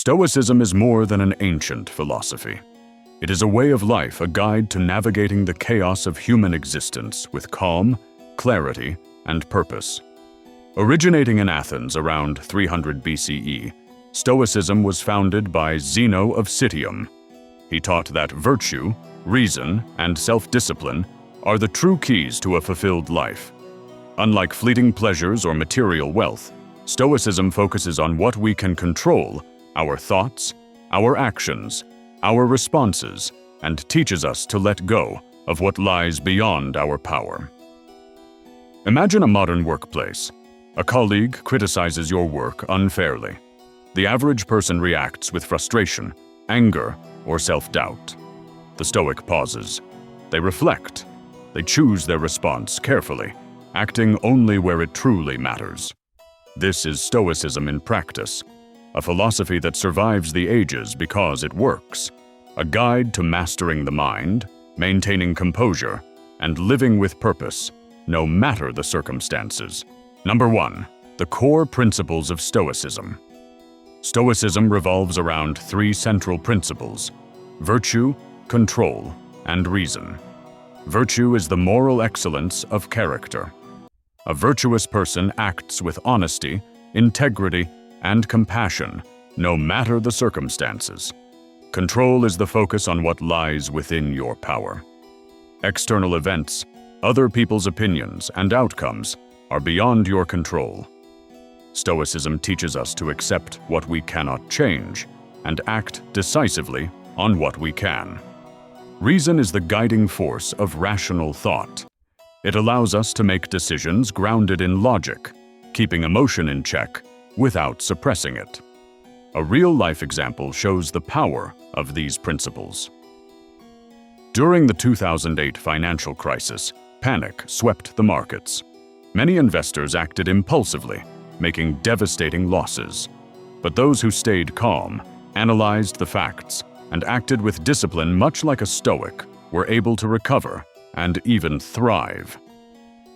Stoicism is more than an ancient philosophy. It is a way of life, a guide to navigating the chaos of human existence with calm, clarity, and purpose. Originating in Athens around 300 BCE, Stoicism was founded by Zeno of Citium. He taught that virtue, reason, and self-discipline are the true keys to a fulfilled life. Unlike fleeting pleasures or material wealth, Stoicism focuses on what we can control: our thoughts, our actions, our responses, and teaches us to let go of what lies beyond our power. Imagine a modern workplace. A colleague criticizes your work unfairly. The average person reacts with frustration, anger, or self-doubt. The Stoic pauses. They reflect. They choose their response carefully, acting only where it truly matters. This is Stoicism in practice, a philosophy that survives the ages because it works, a guide to mastering the mind, maintaining composure, and living with purpose, no matter the circumstances. Number 1. The core principles of Stoicism. Stoicism revolves around 3 central principles: virtue, control, and reason. Virtue is the moral excellence of character. A virtuous person acts with honesty, integrity, and compassion, no matter the circumstances. Control is the focus on what lies within your power. External events, other people's opinions, and outcomes are beyond your control. Stoicism teaches us to accept what we cannot change and act decisively on what we can. Reason is the guiding force of rational thought. It allows us to make decisions grounded in logic, keeping emotion in check without suppressing it. A real-life example shows the power of these principles. During the 2008 financial crisis, panic swept the markets. Many investors acted impulsively, making devastating losses. But those who stayed calm, analyzed the facts, and acted with discipline much like a Stoic were able to recover and even thrive.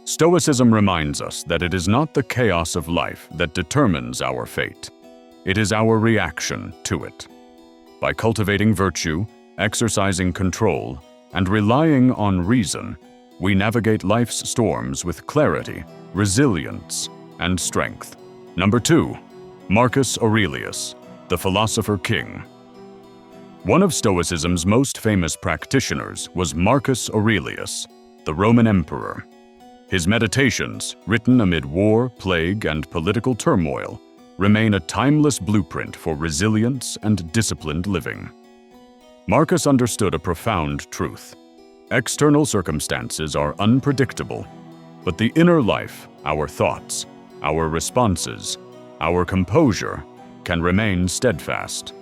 Stoicism reminds us that it is not the chaos of life that determines our fate. It is our reaction to it. By cultivating virtue, exercising control, and relying on reason, we navigate life's storms with clarity, resilience, and strength. Number 2. Marcus Aurelius, the philosopher king. One of Stoicism's most famous practitioners was Marcus Aurelius, the Roman emperor. His meditations, written amid war, plague, and political turmoil, remain a timeless blueprint for resilience and disciplined living. Marcus understood a profound truth. External circumstances are unpredictable, but the inner life, our thoughts, our responses, our composure, can remain steadfast.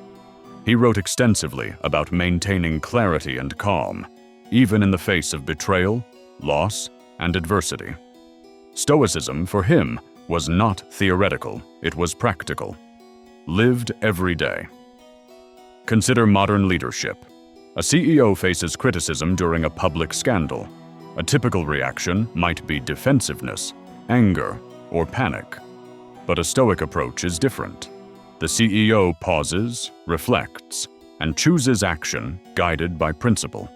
He wrote extensively about maintaining clarity and calm, even in the face of betrayal, loss, and adversity. Stoicism, for him, was not theoretical, it was practical, lived every day. Consider modern leadership. A CEO faces criticism during a public scandal. A typical reaction might be defensiveness, anger, or panic. But a Stoic approach is different. The CEO pauses, reflects, and chooses action guided by principle.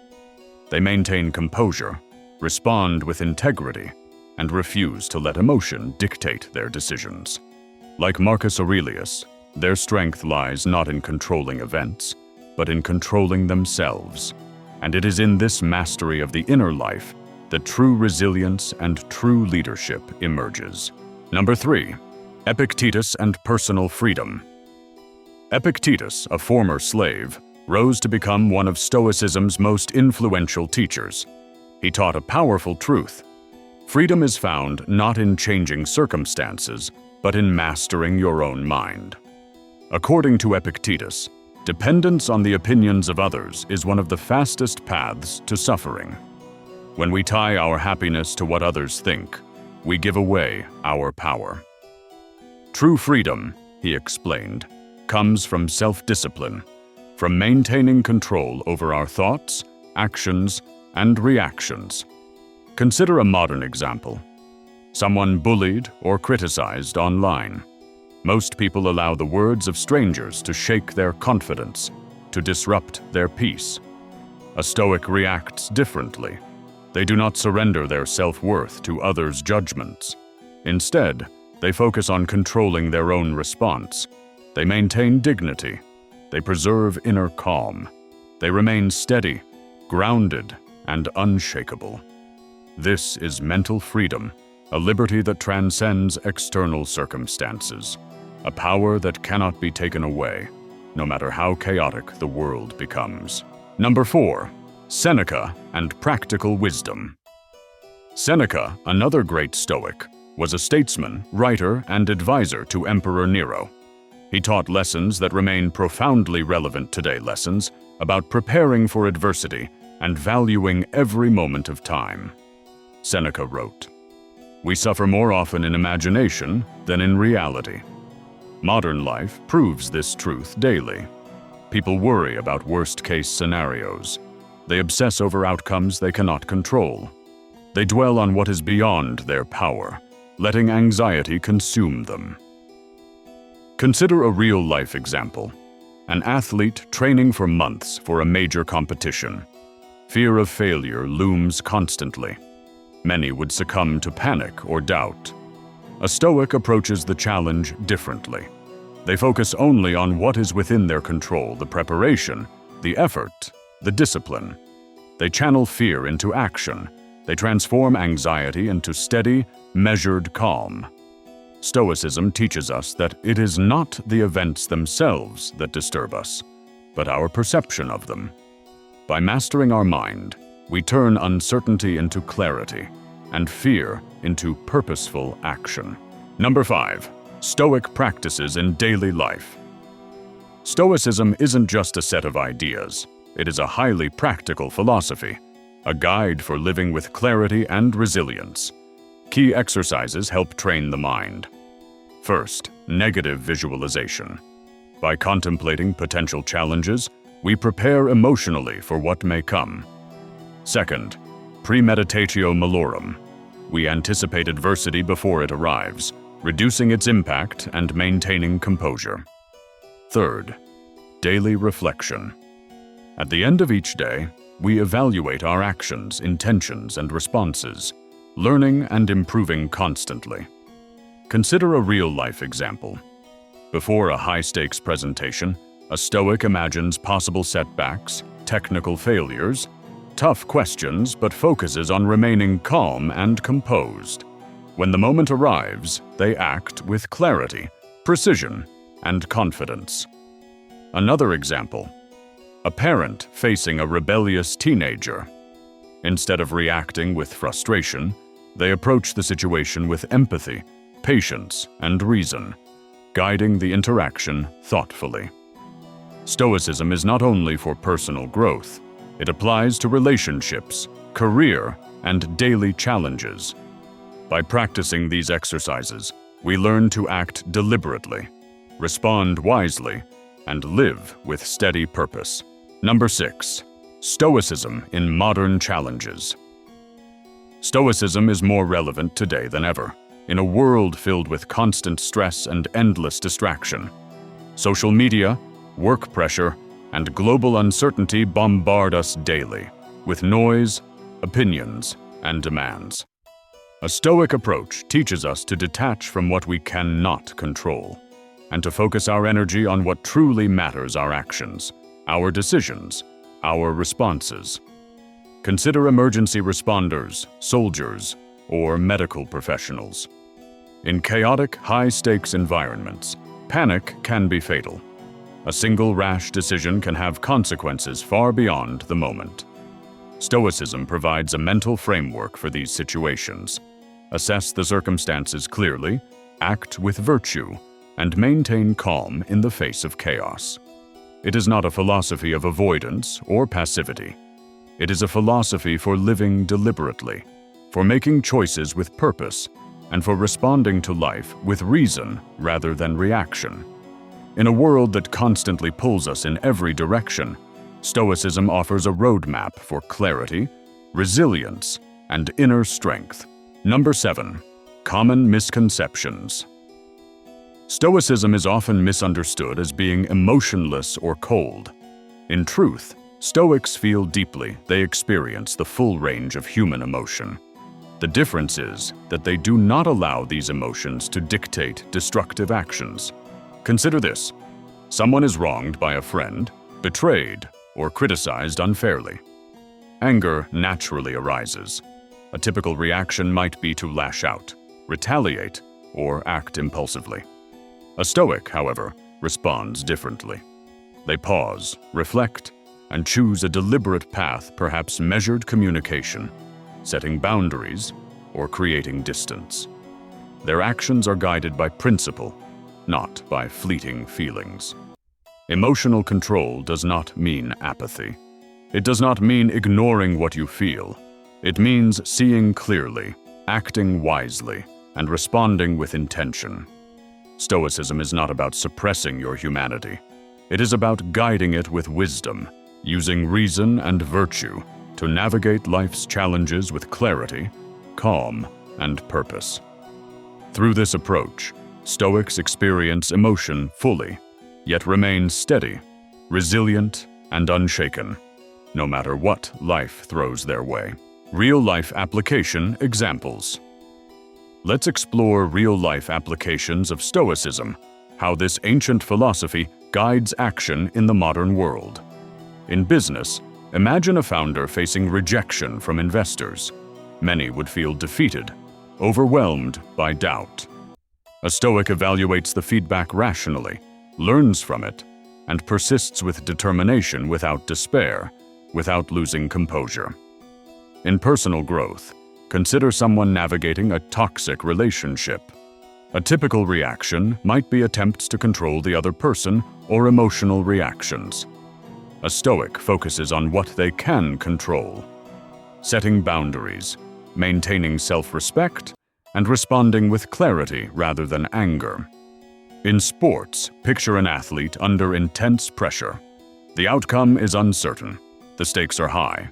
They maintain composure, respond with integrity, and refuse to let emotion dictate their decisions. Like Marcus Aurelius, their strength lies not in controlling events, but in controlling themselves. And it is in this mastery of the inner life that true resilience and true leadership emerges. Number 3. Epictetus and personal freedom. Epictetus, a former slave, rose to become one of Stoicism's most influential teachers. He taught a powerful truth. Freedom is found not in changing circumstances, but in mastering your own mind. According to Epictetus, dependence on the opinions of others is one of the fastest paths to suffering. When we tie our happiness to what others think, we give away our power. True freedom, he explained, comes from self-discipline, from maintaining control over our thoughts, actions, and reactions. Consider a modern example. Someone bullied or criticized online. Most people allow the words of strangers to shake their confidence, to disrupt their peace. A Stoic reacts differently. They do not surrender their self-worth to others' judgments. Instead, they focus on controlling their own response. They maintain dignity. They preserve inner calm. They remain steady, grounded, and unshakable. This is mental freedom, a liberty that transcends external circumstances, a power that cannot be taken away, no matter how chaotic the world becomes. Number 4. Seneca and practical wisdom. Seneca, another great Stoic, was a statesman, writer, and advisor to Emperor Nero. He taught lessons that remain profoundly relevant today, lessons about preparing for adversity and valuing every moment of time. Seneca wrote, "We suffer more often in imagination than in reality." Modern life proves this truth daily. People worry about worst-case scenarios. They obsess over outcomes they cannot control. They dwell on what is beyond their power, letting anxiety consume them. Consider a real-life example. An athlete training for months for a major competition. Fear of failure looms constantly. Many would succumb to panic or doubt. A Stoic approaches the challenge differently. They focus only on what is within their control, the preparation, the effort, the discipline. They channel fear into action. They transform anxiety into steady, measured calm. Stoicism teaches us that it is not the events themselves that disturb us, but our perception of them. By mastering our mind, we turn uncertainty into clarity and fear into purposeful action. Number 5. Stoic practices in daily life. Stoicism isn't just a set of ideas. It is a highly practical philosophy, a guide for living with clarity and resilience. Key exercises help train the mind. First, negative visualization. By contemplating potential challenges, we prepare emotionally for what may come. Second, premeditatio malorum. We anticipate adversity before it arrives, reducing its impact and maintaining composure. Third, daily reflection. At the end of each day, we evaluate our actions, intentions, and responses, learning and improving constantly. Consider a real-life example. Before a high-stakes presentation, a Stoic imagines possible setbacks, technical failures, tough questions, but focuses on remaining calm and composed. When the moment arrives, they act with clarity, precision, and confidence. Another example. A parent facing a rebellious teenager. Instead of reacting with frustration, they approach the situation with empathy, patience, and reason, guiding the interaction thoughtfully. Stoicism is not only for personal growth. It applies to relationships, career, and daily challenges. By practicing these exercises, we learn to act deliberately, respond wisely, and live with steady purpose. Number 6. Stoicism in modern challenges. Stoicism is more relevant today than ever, in a world filled with constant stress and endless distraction. Social media, work pressure, and global uncertainty bombard us daily with noise, opinions, and demands. A Stoic approach teaches us to detach from what we cannot control and to focus our energy on what truly matters: our actions, our decisions, our responses. Consider emergency responders, soldiers, or medical professionals. In chaotic, high-stakes environments, panic can be fatal. A single rash decision can have consequences far beyond the moment. Stoicism provides a mental framework for these situations. Assess the circumstances clearly, act with virtue, and maintain calm in the face of chaos. It is not a philosophy of avoidance or passivity. It is a philosophy for living deliberately, for making choices with purpose, and for responding to life with reason rather than reaction. In a world that constantly pulls us in every direction, Stoicism offers a roadmap for clarity, resilience, and inner strength. Number 7. Common misconceptions. Stoicism is often misunderstood as being emotionless or cold. In truth, Stoics feel deeply. They experience the full range of human emotion. The difference is that they do not allow these emotions to dictate destructive actions. Consider this. Someone is wronged by a friend, betrayed, or criticized unfairly. Anger naturally arises. A typical reaction might be to lash out, retaliate, or act impulsively. A Stoic, however, responds differently. They pause, reflect, and choose a deliberate path, perhaps measured communication, setting boundaries, or creating distance. Their actions are guided by principle, not by fleeting feelings. Emotional control does not mean apathy. It does not mean ignoring what you feel. It means seeing clearly, acting wisely, and responding with intention. Stoicism is not about suppressing your humanity. It is about guiding it with wisdom, using reason and virtue to navigate life's challenges with clarity, calm, and purpose. Through this approach, Stoics experience emotion fully, yet remain steady, resilient, and unshaken, no matter what life throws their way. Real-life application examples. Let's explore real-life applications of Stoicism, how this ancient philosophy guides action in the modern world. In business, imagine a founder facing rejection from investors. Many would feel defeated, overwhelmed by doubt. A Stoic evaluates the feedback rationally, learns from it, and persists with determination without despair, without losing composure. In personal growth, consider someone navigating a toxic relationship. A typical reaction might be attempts to control the other person or emotional reactions. A Stoic focuses on what they can control, setting boundaries, maintaining self-respect, and responding with clarity rather than anger. In sports, picture an athlete under intense pressure. The outcome is uncertain. The stakes are high.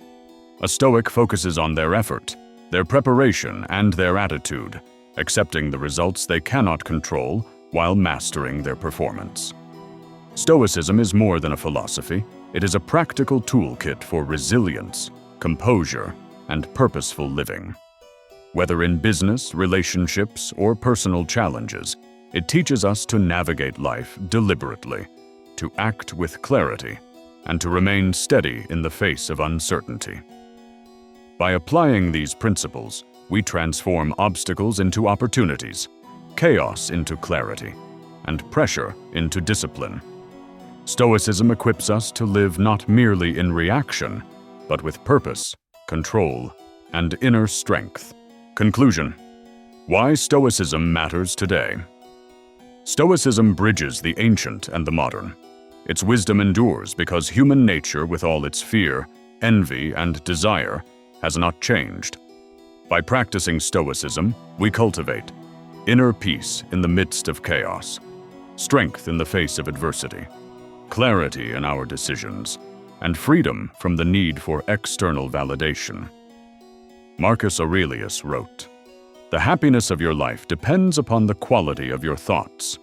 A Stoic focuses on their effort, their preparation, and their attitude, accepting the results they cannot control while mastering their performance. Stoicism is more than a philosophy. It is a practical toolkit for resilience, composure, and purposeful living. Whether in business, relationships, or personal challenges, it teaches us to navigate life deliberately, to act with clarity, and to remain steady in the face of uncertainty. By applying these principles, we transform obstacles into opportunities, chaos into clarity, and pressure into discipline. Stoicism equips us to live not merely in reaction, but with purpose, control, and inner strength. Conclusion: why Stoicism matters today. Stoicism bridges the ancient and the modern. Its wisdom endures because human nature, with all its fear, envy, and desire, has not changed. By practicing Stoicism, we cultivate inner peace in the midst of chaos, strength in the face of adversity, clarity in our decisions, and freedom from the need for external validation. Marcus Aurelius wrote, "The happiness of your life depends upon the quality of your thoughts."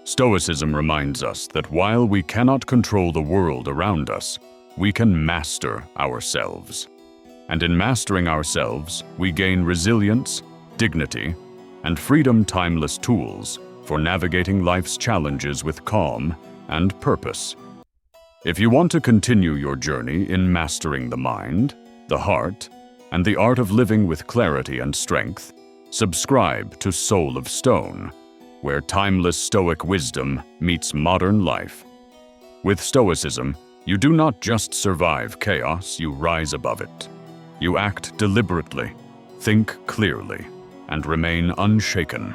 Stoicism reminds us that while we cannot control the world around us, we can master ourselves. And in mastering ourselves, we gain resilience, dignity, and freedom, timeless tools for navigating life's challenges with calm and purpose. If you want to continue your journey in mastering the mind, the heart, and the art of living with clarity and strength, subscribe to Soul of Stone, where timeless Stoic wisdom meets modern life. With Stoicism, you do not just survive chaos, you rise above it. You act deliberately, think clearly, and remain unshaken.